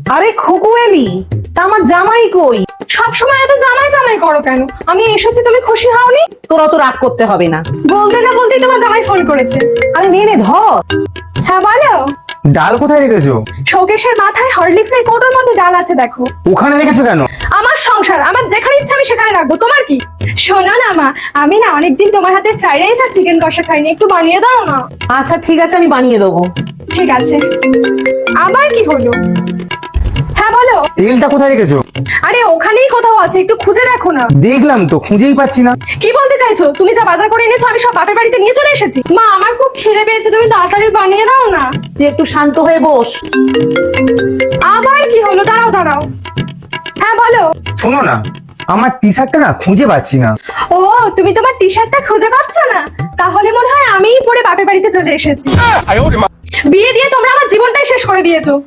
আরে খুকু এলি, তা আমার জামাই কই? সবসময় এত জামাই জামাই করো কেন? আমি এসেছি, তুমি খুশি হওনি? তোরা তো রাগ করতে হবে না। বলতে না বলতেই তোমার জামাই ফোন করেছে। আরে নে নে ধর। হ্যাঁ বলো। ডাল কোথায় রেখেছো? শোকেশের মাথায় হরলিক্সের কৌটোর মধ্যে ডাল আছে, দেখো। ওখানে রেখেছো কেন? আমার সংসার, আমার যেখানে ইচ্ছা আমি সেখানে রাখবো, তোমার কি? শোনো না মা, আমি না অনেকদিন তোমার হাতে ফ্রাইড রাইস আর চিকেন কষা খাইনি, একটু বানিয়ে দাও না। আচ্ছা ঠিক আছে, আমি বানিয়ে দেবো। ঠিক আছে। আবার কি হলো? হ্যাঁ বলো। তেলটা কোথায় রেখেছো? আরে ওখানেই কোথাও আছে, একটু খুঁজে দেখো না। দেখলাম তো, খুঁজেই পাচ্ছি না। কি বলতে চাইছো? তুমি যা বাজার করে এনেছো আমি সব বাপের বাড়িতে নিয়ে চলে এসেছি। মা আমার খুব খিদে পেয়েছে, তুমি তাড়াতাড়ি বানিয়ে দাও না। তুই একটু শান্ত হয়ে বস। আবার কি হলো? দাঁড়াও দাঁড়াও। হ্যাঁ বলো। শোনো না, আমার টি শার্টটা না খুঁজে পাচ্ছি না। ও, তুমি তোমার টি শার্টটা খুঁজে পাচ্ছ না? তাহলে মনে হয় আমিই পরে বাপের বাড়িতে চলে এসেছি। বিয়ে দিয়ে তোমরা আমার জীবনটাই শেষ করে দিয়েছো।